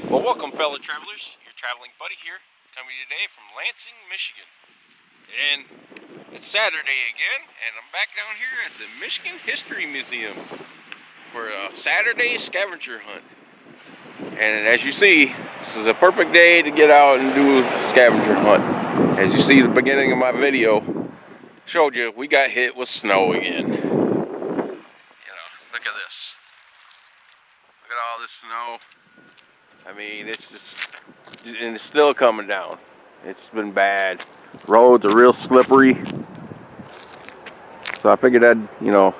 Well, welcome fellow travelers, your traveling buddy here, coming today from Lansing, Michigan. And it's Saturday again, and I'm back down here at the Michigan History Museum for a Saturday scavenger hunt. And as you see, this is a perfect day to get out and do a scavenger hunt. As you see, the beginning of my video showed you, we got hit with snow again. You know, look at this. Look at all this snow. I mean, it's just, and it's still coming down. It's been bad. Roads are real slippery. So I figured I'd, you know,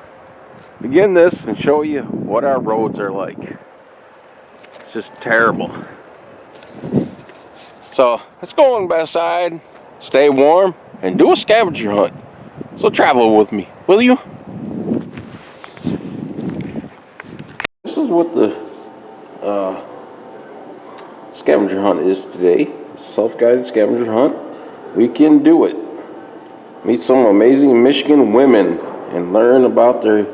begin this and show you what our roads are like. It's just terrible. So let's go on outside, stay warm, and do a scavenger hunt. So travel with me, will you? This is what the scavenger hunt is today. Self-guided scavenger hunt. We can do it. Meet some amazing Michigan women and learn about their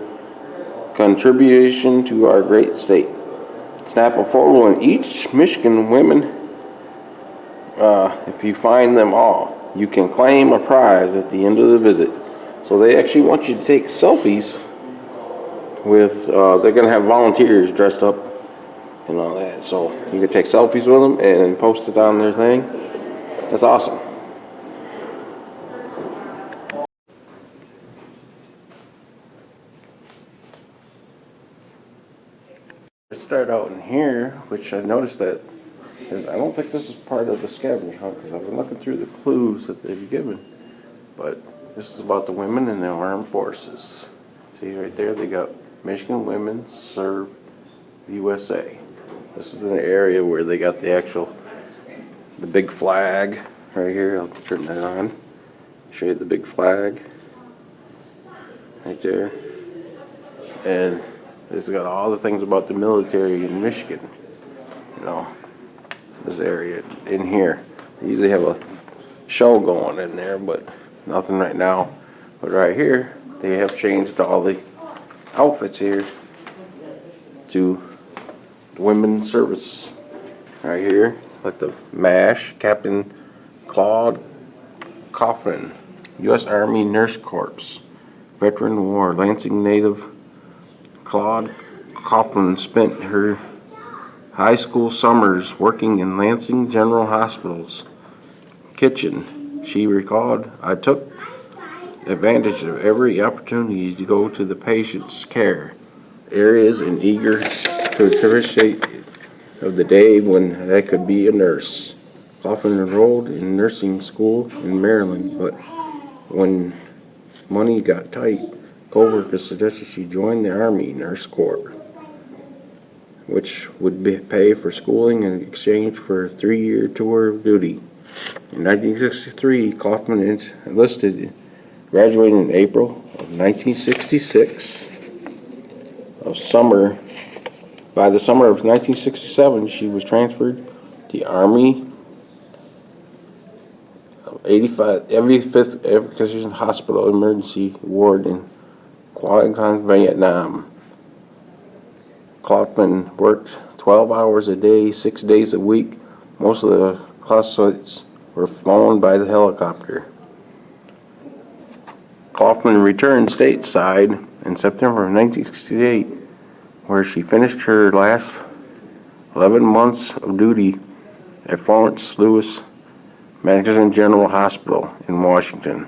contribution to our great state. Snap a photo in each Michigan women. If you find them all, you can claim a prize at the end of the visit. So they actually want you to take selfies with, they're going to have volunteers dressed up and all that. So you can take selfies with them and post it on their thing. That's awesome. Let's start out in here, which I noticed that I don't think this is part of the scavenger hunt because I've been looking through the clues that they've given. But this is about the women in the armed forces. See right there, they got Michigan Women Serve the USA. This is an area where they got the big flag right here. I'll turn that on. Show you the big flag right there. And it's got all the things about the military in Michigan. You know, this area in here. They usually have a show going in there, but nothing right now. But right here, they have changed all the outfits here to the women's service. Right here, like the MASH, Captain Claude Coffin, U.S. Army Nurse Corps, veteran war, Lansing native. Claude Coffin spent her high school summers working in Lansing General Hospital's kitchen. She recalled, "I took advantage of every opportunity to go to the patient's care areas and eager to appreciate of the day when I could be a nurse." Coffin enrolled in nursing school in Maryland, but when money got tight, co-workers suggested she join the Army Nurse Corps, which would pay for schooling in exchange for a 3-year tour of duty. In 1963, Kaufman enlisted, graduating in April of 1966. By the summer of 1967, she was transferred to the Army 85th Aviation Hospital Emergency Ward in Quangon, Vietnam. Kaufman worked 12 hours a day, 6 days a week. Most of the classmates were flown by the helicopter. Kaufman returned stateside in September of 1968, where she finished her last 11 months of duty at Florence Lewis Magazine General Hospital in Washington.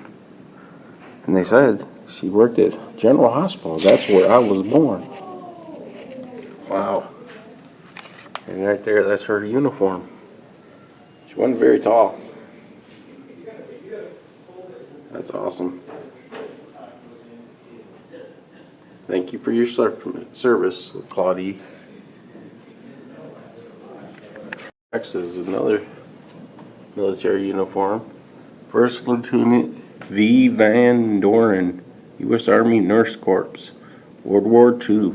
And they said she worked at General Hospital. That's where I was born. Wow. And right there, that's her uniform. She wasn't very tall. That's awesome. Thank you for your service, Claudie. Next is another military uniform. First Lieutenant V. Van Doren, U.S. Army Nurse Corps, World War II.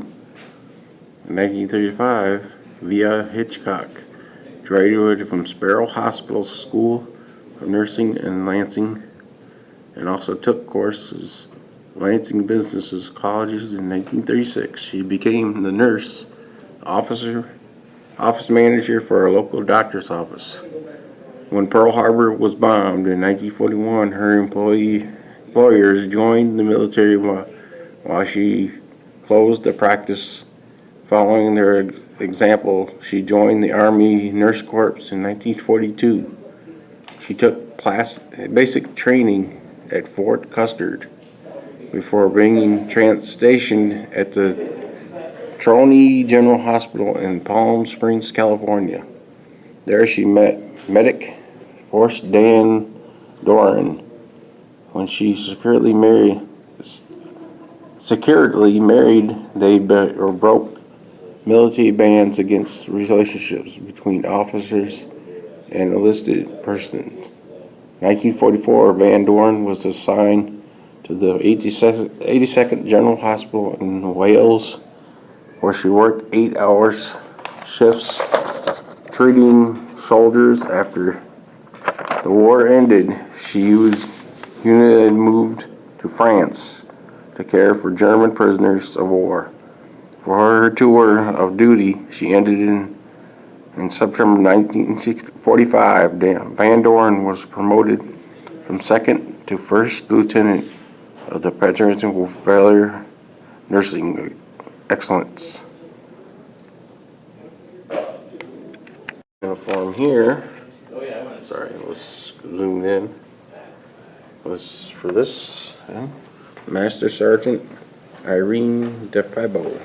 In 1935, Via Hitchcock graduated from Sparrow Hospital School of Nursing in Lansing and also took courses at Lansing Business Colleges in 1936. She became the nurse office manager for a local doctor's office. When Pearl Harbor was bombed in 1941, her employers joined the military while she closed the practice. Following their example, she joined the Army Nurse Corps in 1942. She took basic training at Fort Custer before being stationed at the Trony General Hospital in Palm Springs, California. There she met Medic Forrest Dan Doran. When she secretly married, they broke military bans against relationships between officers and enlisted persons. 1944, Van Doren was assigned to the 82nd General Hospital in Wales, where she worked 8-hour shifts treating soldiers. After the war ended, she was unit moved to France to care for German prisoners of war. For her tour of duty, she ended in September 1945. Van Doren was promoted from second to first lieutenant of the Patriotic Valor Nursing Excellence. uniform here, sorry, let's zoom in, was for this Master Sergeant Irene DeFabo,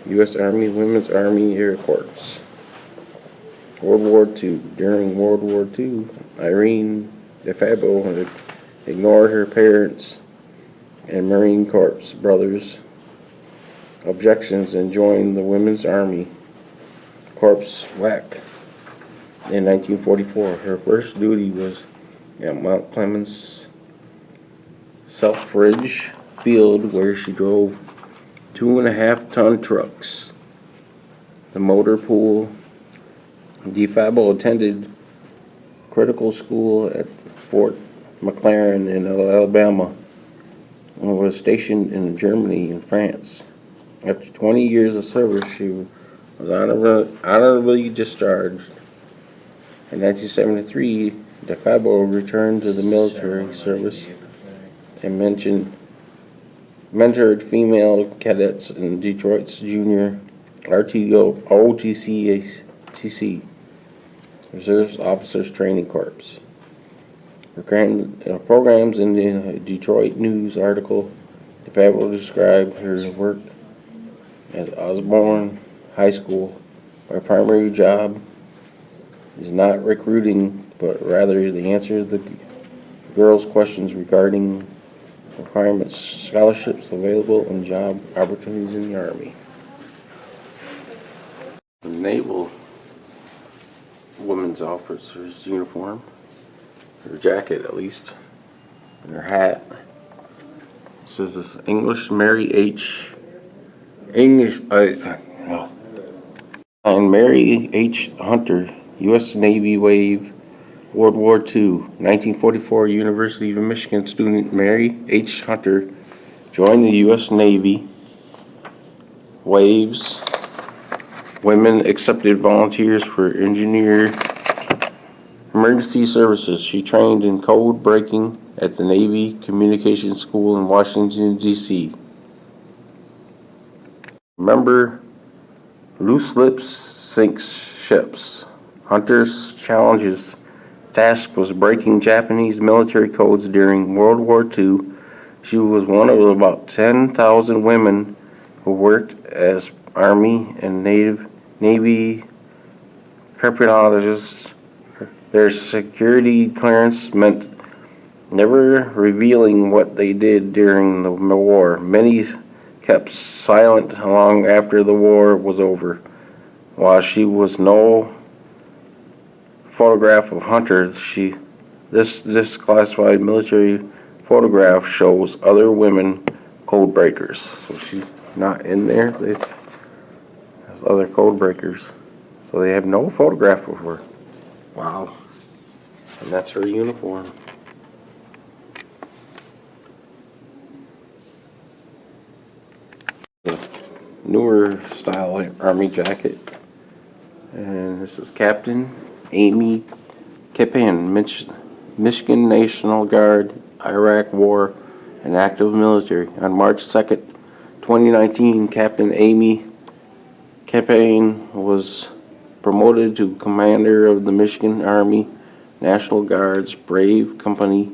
U.S. Army Women's Army Air Corps. World War II. During World War II, Irene DeFabo had ignored her parents and Marine Corps brothers' objections and joined the Women's Army Corps WAC in 1944. Her first duty was at Mount Clemens Selfridge Field, where she drove 2.5-ton trucks. The motor pool. DeFabo attended critical school at Fort McLaren in Alabama and was stationed in Germany and France. After 20 years of service, she was honorably discharged. In 1973, DeFabo returned to the military service and mentored female cadets in Detroit's junior OTC Reserve Officers Training Corps. Programs in the Detroit News article, DeFabo described her work as Osborne High School. My primary job is not recruiting, but rather the answer to the girls' questions regarding requirements, scholarships available, and job opportunities in the Army. The Naval women's officer's uniform, her jacket at least, and her hat. It says this English Mary H. Hunter, U.S. Navy Wave, World War II, 1944, University of Michigan student Mary H. Hunter joined the U.S. Navy Waves. Women accepted volunteers for engineer emergency services. She trained in code breaking at the Navy Communications School in Washington, D.C. Remember, loose lips sinks ships. Hunter's challenges task was breaking Japanese military codes during World War II. She was one of about 10,000 women who worked as Army and Navy criminologists. Their security clearance meant never revealing what they did during the war. Many kept silent long after the war was over. While she was no photograph of Hunter, this classified military photograph shows other women code breakers. So she's not in there. There's other code breakers. So they have no photograph of her. Wow. And that's her uniform. The newer style Army jacket. And this is Captain Amy Kippen, Michigan National Guard, Iraq War, and active military. On March 2nd, 2019, Captain Amy Kippen was promoted to commander of the Michigan Army National Guard's Brave Company,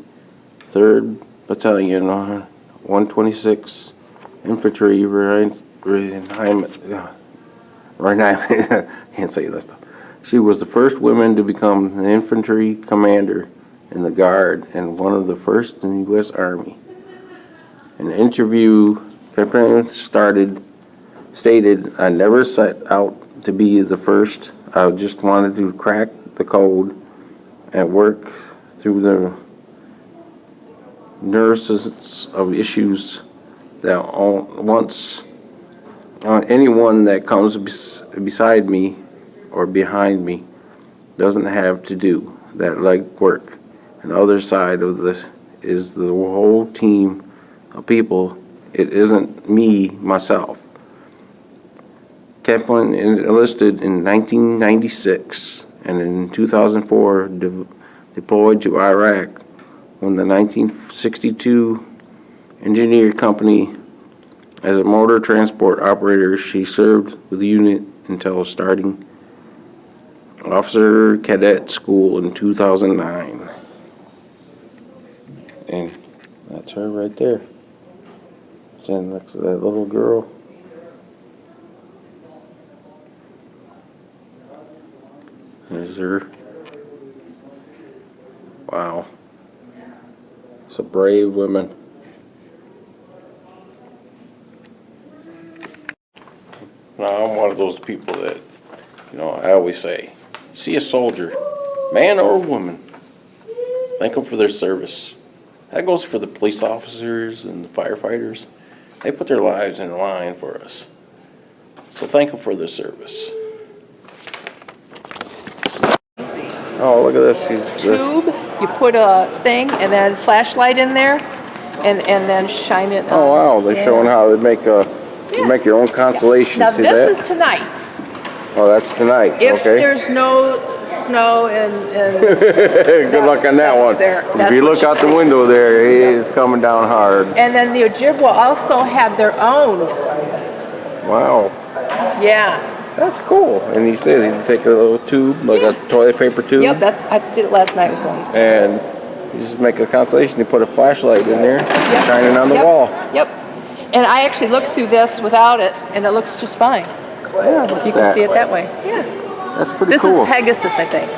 3rd Battalion, 126 Infantry Regiment. Can't say that stuff. She was the first woman to become an infantry commander in the Guard and one of the first in the U.S. Army. In an interview, Kippen stated, "I never set out to be the first. I just wanted to crack the code and work through the nuances of issues that anyone that comes beside me or behind me doesn't have to do that leg work. And the other side of this is the whole team of people. It isn't me, myself." Kippen enlisted in 1996 and in 2004 deployed to Iraq. When the 1962 Engineer Company as a motor transport operator, she served with the unit until starting Officer Cadet School in 2009. And that's her right there. Standing next to that little girl. There's her. Wow. It's a brave woman. Now, I'm one of those people that, I always say, see a soldier, man or woman, thank them for their service. That goes for the police officers and the firefighters. They put their lives in the line for us. So thank them for their service. Oh, look at this. Tube, you put a thing and then flashlight in there and then shine it on. Oh, wow. They're showing how to make make your own constellation. Now, see this that? is tonight's. Oh, that's tonight's. If okay. there's no snow and good luck on that one. If you look out the window there, it is coming down hard. And then the Ojibwa also had their own. Wow. Yeah. That's cool. And you say you take a little tube, like a toilet paper tube. Yep, I did it last night with one. And you just make a constellation. You put a flashlight in there, shining on the wall. Yep. And I actually looked through this without it, and it looks just fine. Yeah, you can see it that way. Yeah. That's pretty cool. This is Pegasus, I think.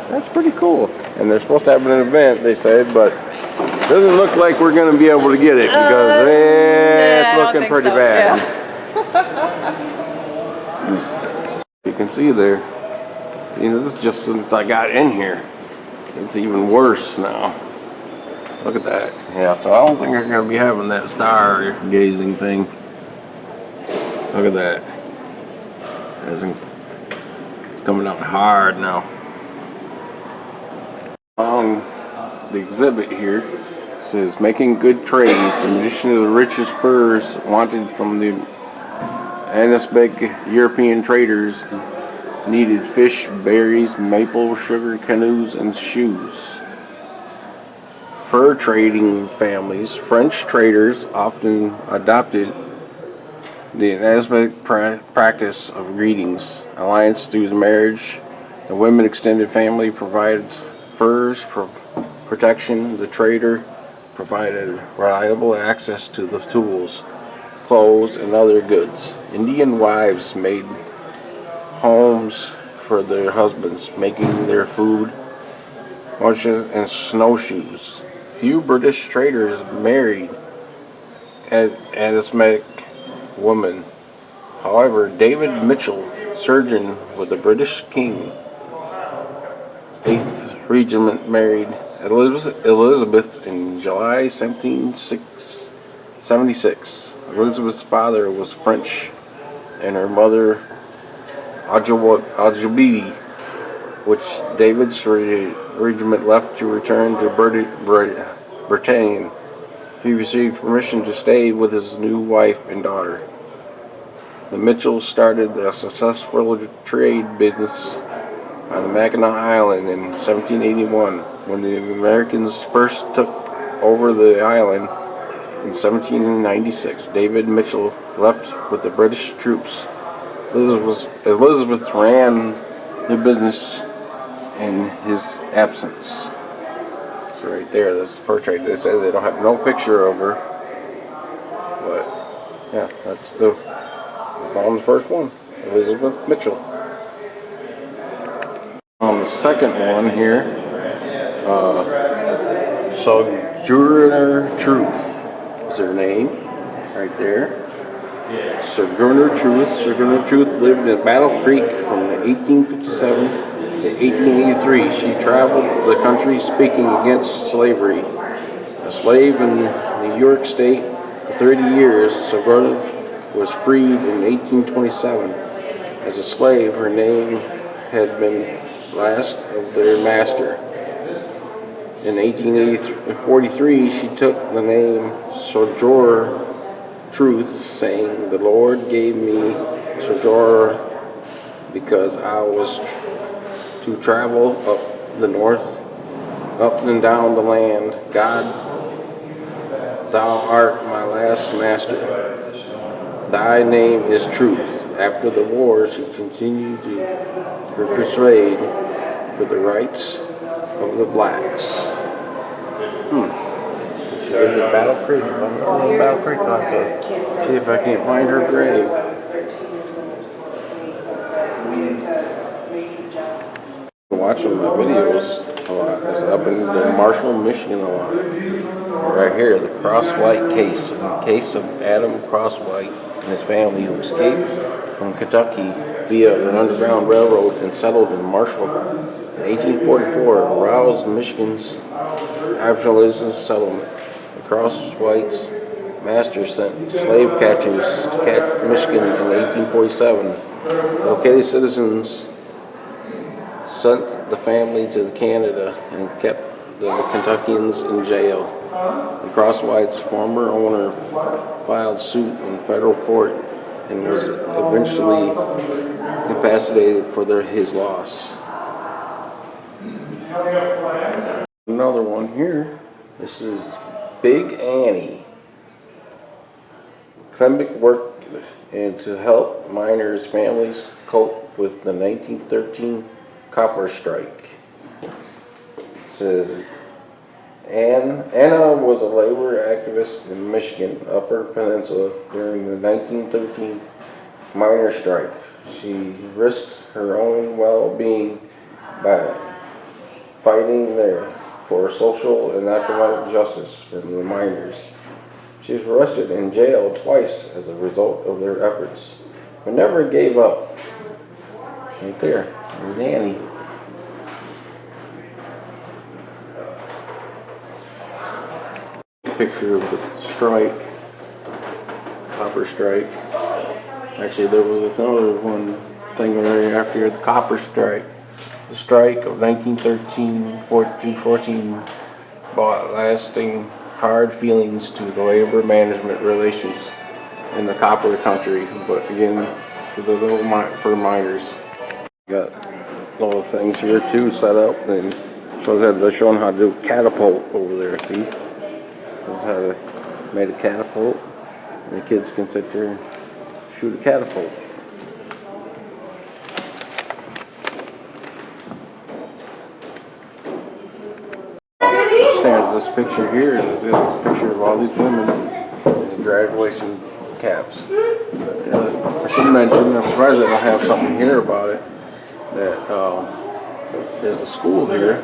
That's pretty cool. And they're supposed to have an event, they said, but it doesn't look like we're going to be able to get it because it's looking pretty bad. Yeah. You can see there. See, this is just since I got in here. It's even worse now. Look at that. Yeah, so I don't think we're going to be having that star gazing thing. Look at that. It's coming out hard now. On the exhibit here says making good trades. In addition to the richest furs wanted from the Anasbeg European traders needed fish, berries, maple sugar, canoes, and shoes. Fur trading families, French traders often adopted the Anasbeg practice of greetings, alliance through the marriage. The women extended family provides furs protection. The trader provided reliable access to the tools, clothes, and other goods. Indian wives made homes for their husbands, making their food, watches, and snowshoes. Few British traders married Anasbeg women. However, David Mitchell, surgeon with the British King, 8th Regiment, married Elizabeth in July 1776. Elizabeth's father was French, and her mother Ojibwe, which David's regiment left to return to Britain. He received permission to stay with his new wife and daughter. The Mitchells started a successful trade business on the Mackinac Island in 1781. When the Americans first took over the island in 1796, David Mitchell left with the British troops. Elizabeth ran the business in his absence. So right there, that's the fur trade. They say they don't have no picture of her, but yeah, we found the first one, Elizabeth Mitchell. On the second one here, Sojourner Truth is her name, right there. Sojourner Truth lived in Battle Creek from 1857 to 1883. She traveled the country speaking against slavery. A slave in New York State for 30 years, Sojourner was freed in 1827. As a slave, her name had been last of their master. In 1843, she took the name Sojourner Truth, saying, "The Lord gave me Sojourner because I was to travel up the north, up and down the land. God, thou art my last master." Thy name is truth. After the war, she continued her crusade for the rights of the blacks. She lived in Battle Creek. If I'm ever in Battle Creek, I'll have to see if I can't find her grave. Watching my videos a lot. I've been to Marshall, Michigan a lot. Right here, the Crosswhite case. In the case of Adam Crosswhite and his family who escaped from Kentucky via an underground railroad and settled in Marshall in 1844, aroused Michigan's abolitionist settlement. The Crosswhite's masters sent slave catchers to Michigan in 1847. Located citizens sent the family to Canada and kept the Kentuckians in jail. The Crosswhite's former owner filed suit in federal court and was eventually incapacitated for his loss. Another one here. This is Big Annie. Clembic worked to help miners' families cope with the 1913 copper strike. It says Anna was a labor activist in Michigan Upper Peninsula during the 1913 miner strike. She risked her own well-being by fighting there for social and economic justice for the miners. She was arrested and jailed twice as a result of their efforts, but never gave up. Right there, there's Annie. Picture of the strike, the copper strike. Actually, there was another one thing right after the copper strike. The strike of 1913-14 brought lasting hard feelings to the labor management relations in the copper country, but again, to the little for miners. Got little things here too set up, and shows that they're showing how to do catapult over there. See, this is how to make a catapult, and the kids can sit there and shoot a catapult. This picture here is this picture of all these women in the graduation caps. I should mention, I'm surprised they don't have something here about it, that there's a school here.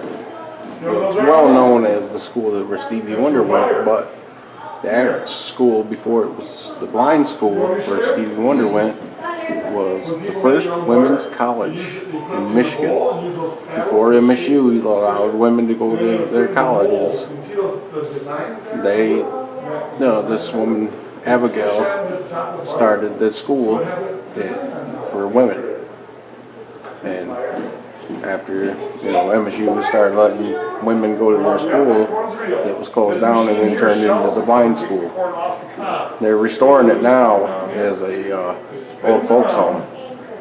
It's well known as the school where Stevie Wonder went, but that school before it was the blind school where Stevie Wonder went was the first women's college in Michigan. Before MSU allowed women to go to their colleges, this woman, Abigail, started this school for women. And after MSU started letting women go to their school, it was closed down and then turned into the blind school. They're restoring it now as a old folks home.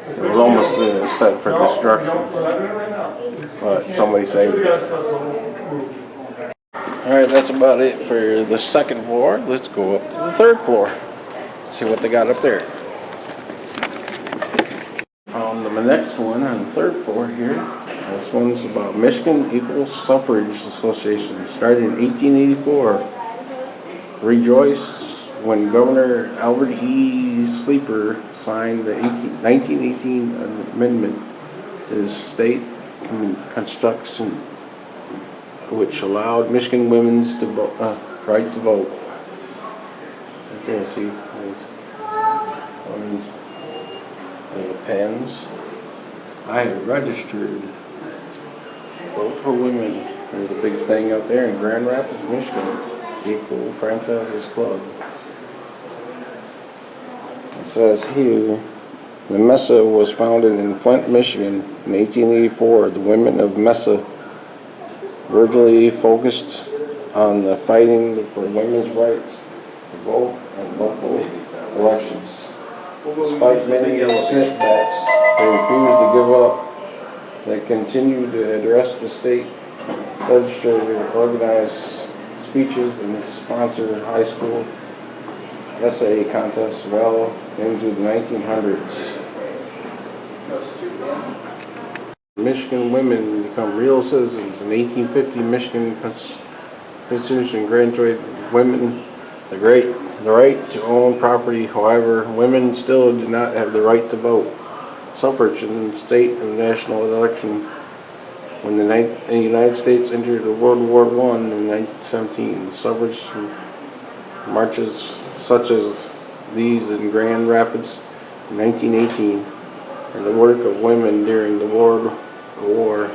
It was almost set for destruction, but somebody saved it. Alright, that's about it for the second floor. Let's go up to the third floor, see what they got up there. The next one on the third floor here, this one's about Michigan Equal Suffrage Association, started in 1884. Rejoice when Governor Albert E. Sleeper signed the 1918 amendment to the state constitution, which allowed Michigan women's right to vote. Okay, see, there's pens. I registered Vote for Women. There's a big thing out there in Grand Rapids, Michigan. Equal Franchises Club. It says here, the Mesa was founded in Flint, Michigan in 1884. The women of Mesa virtually focused on the fighting for women's rights to vote in local elections. Despite many setbacks, they refused to give up. They continued to address the state legislature, organize speeches, and sponsor high school essay contest well into the 1900s. Michigan women become real citizens. In 1850, Michigan Constitution granted women the right to own property. However, women still did not have the right to vote. Suffrage in state and national election. When the United States entered World War I in 1917, the suffrage marches such as these in Grand Rapids in 1918 and the work of women during the war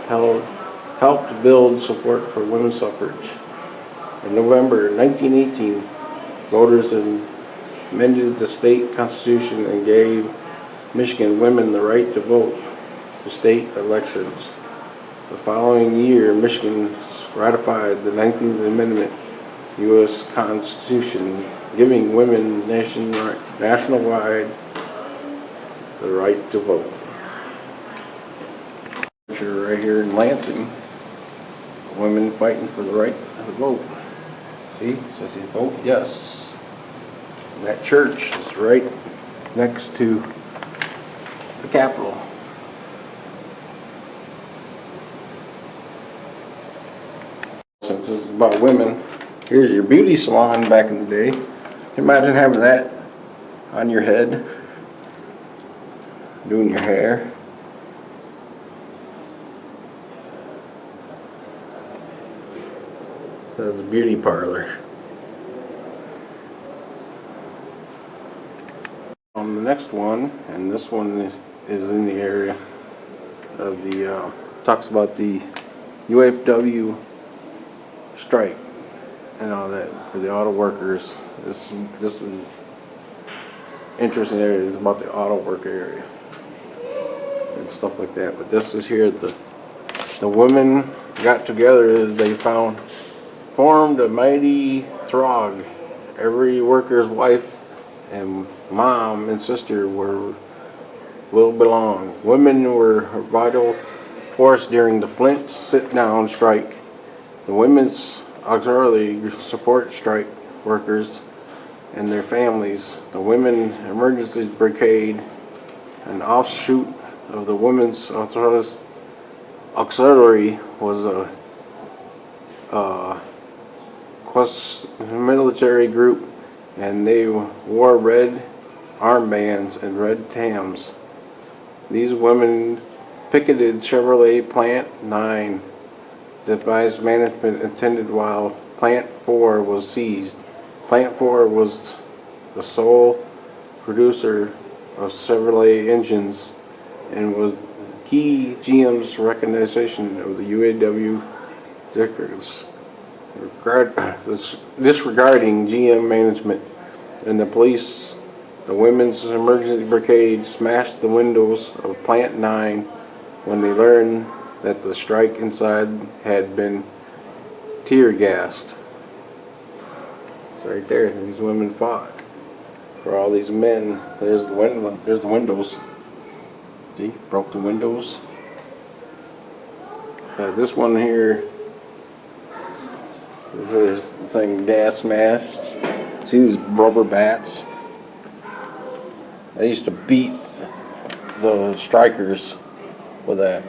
helped build support for women's suffrage. In November 1918, voters amended the state constitution and gave Michigan women the right to vote to state elections. The following year, Michigan ratified the 19th Amendment U.S. Constitution, giving women nationwide the right to vote. Picture right here in Lansing, women fighting for the right to vote. See, says you vote yes. And that church is right next to the Capitol. Since this is about women, here's your beauty salon back in the day. Imagine having that on your head, doing your hair. That's a beauty parlor. On the next one, and this one is in the area of the, talks about the UFW strike and all that for the auto workers. This is an interesting area. It's about the auto worker area and stuff like that. But this is here, the women got together. They formed a mighty throng. Every worker's wife and mom and sister will belong. Women were a vital force during the Flint sit-down strike. The Women's Auxiliary Support Strike workers and their families. The Women Emergency Brigade, an offshoot of the Women's Auxiliary, was a military group, and they wore red armbands and red tams. These women picketed Chevrolet Plant 9. Devised management attended while Plant 4 was seized. Plant 4 was the sole producer of Chevrolet engines and was key GM's recognition of the UAW disregarding GM management and the police. The Women's Emergency Brigade smashed the windows of Plant 9 when they learned that the strike inside had been tear gassed. It's right there. These women fought for all these men. There's the windows. See, broke the windows. This one here, this is the thing, gas masks. See these rubber bats? They used to beat the strikers with that.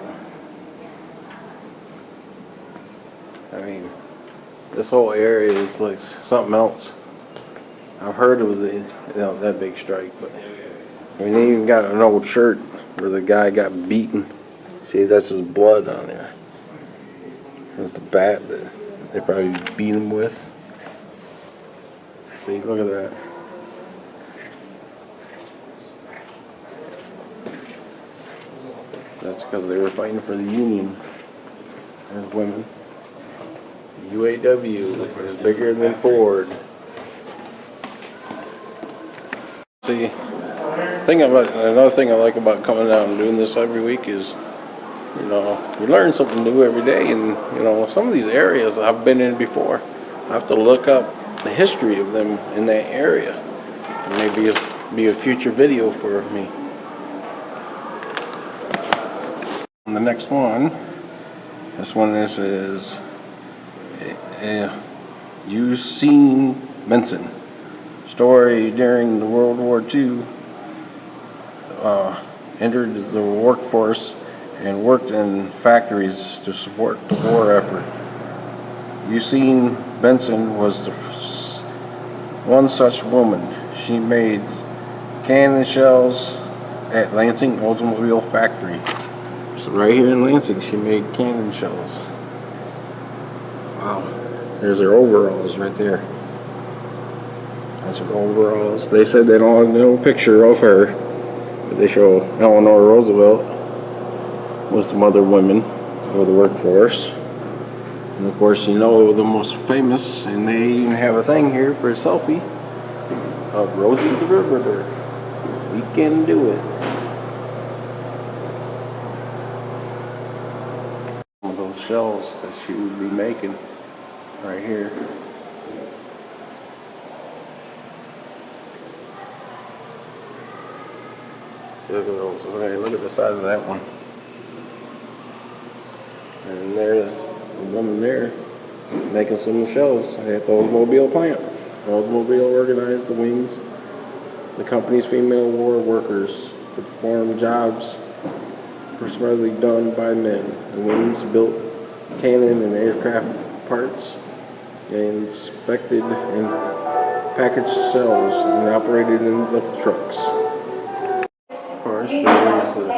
I mean, this whole area is like something else. I've heard of that big strike, but I mean, they even got an old shirt where the guy got beaten. See, that's his blood on there. That's the bat that they probably beat him with. See, look at that. That's because they were fighting for the Union as women. UAW is bigger than Ford. See, another thing I like about coming out and doing this every week is, you know, you learn something new every day. And, you know, some of these areas I've been in before, I have to look up the history of them in that area. And maybe it'll be a future video for me. And the next one, this is Eugene Benson story during the World War II. Entered the workforce and worked in factories to support the war effort. Eugene Benson was one such woman. She made cannon shells at Lansing Oldsmobile Factory. So right here in Lansing, she made cannon shells. Wow. There's her overalls right there. That's her overalls. They said they don't have no picture of her, but they show Eleanor Roosevelt was the mother women of the workforce. And of course, you know, the most famous, and they even have a thing here for a selfie of Rosie the Riveter. We can do it. Some of those shells that she would be making right here. See, look at those. Okay, look at the size of that one. And there's a woman there making some shells at the Oldsmobile plant. Oldsmobile organized the wings. The company's female war workers to perform jobs primarily done by men. The wings built cannon and aircraft parts. They inspected and packaged shells and operated in lift trucks. Of course, there's a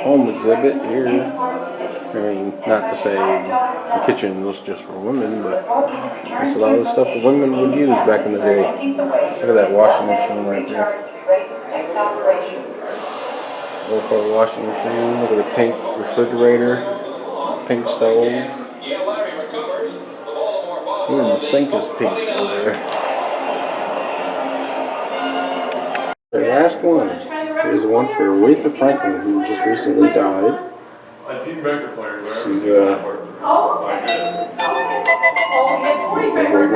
home exhibit here. I mean, not to say the kitchen was just for women, but it's a lot of the stuff the women would use back in the day. Look at that washing machine right there. Local washing machine. Look at the pink refrigerator, pink stove. Even the sink is pink over there. The last one. Here's one for Aretha Franklin, who just recently died. She's my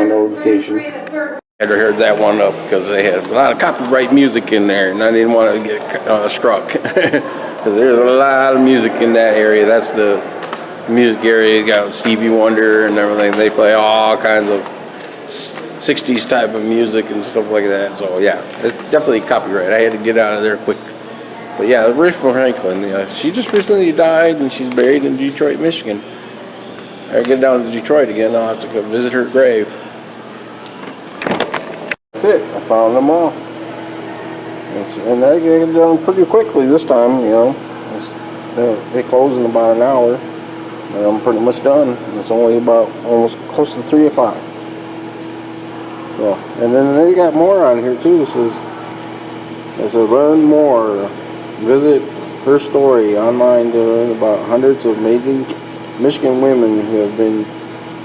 notification. I had to heard that one up because they had a lot of copyright music in there, and I didn't want to get struck because there's a lot of music in that area. That's the music area. You got Stevie Wonder and everything. They play all kinds of 60s type of music and stuff like that. So yeah, it's definitely copyright. I had to get out of there quick. But yeah, Aretha Franklin, she just recently died and she's buried in Detroit, Michigan. I get down to Detroit again, I'll have to go visit her grave. That's it, I found them all. And they get done pretty quickly this time, you know. They close in about an hour. And I'm pretty much done. And it's only about almost close to 3 o'clock. So, and then they got more on here too. It says learn more. Visit her story online to learn about hundreds of amazing Michigan women who have been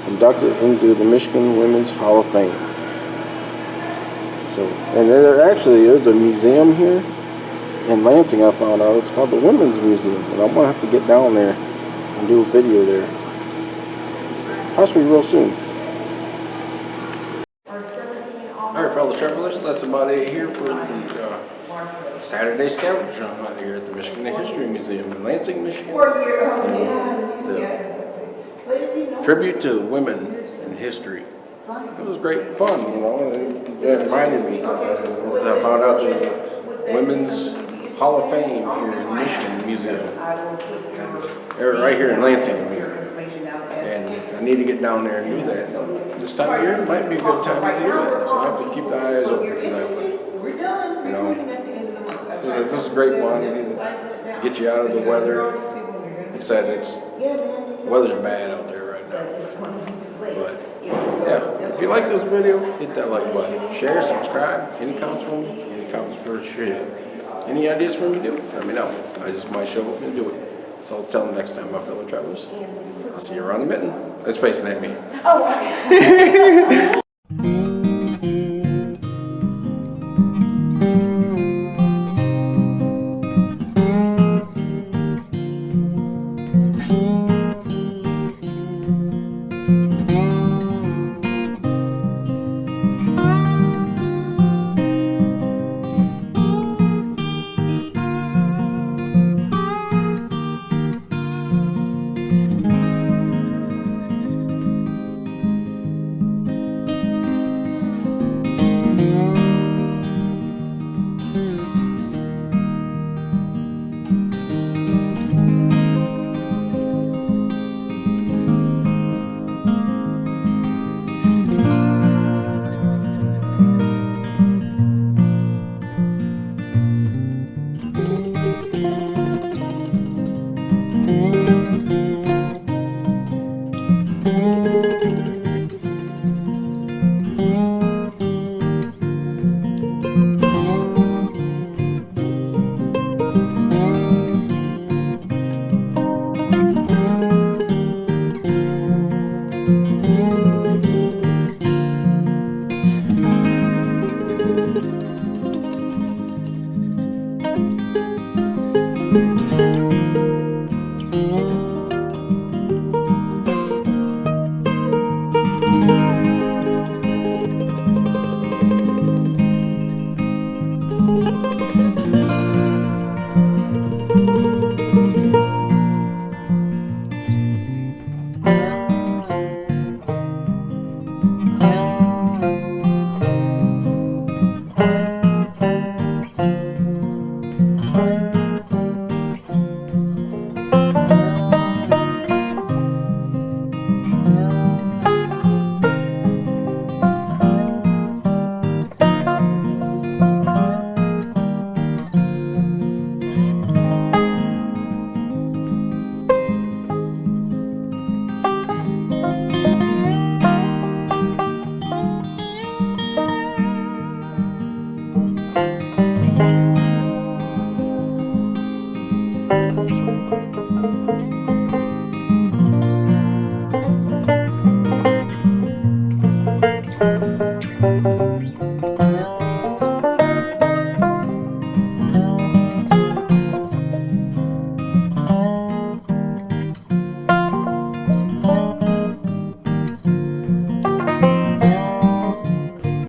inducted into the Michigan Women's Hall of Fame. So, and there's a museum here in Lansing. I found out it's called the Women's Museum, and I'm gonna have to get down there and do a video there. Possibly real soon. Alright, fellow travelers, that's about it here for the Saturday scavenger hunt here at the Michigan History Museum in Lansing, Michigan. And the tribute to women in history. It was great fun, you know. It reminded me, as I found out there's a Women's Hall of Fame here in the Michigan Museum. And they're right here in Lansing here. And I need to get down there and do that. This time of year might be a good time to do that. So I have to keep the eyes open for that one. You know, this is great fun. Get you out of the weather. Like I said, weather's bad out there right now. But yeah, if you like this video, hit that like button. Share, subscribe. Any comments from me? Any comments for sure. Any ideas for me to do? Let me know. I just might show up and do it. So I'll tell them next time, my fellow travelers. I'll see you around the mitten. It's facing at me. Oh, okay.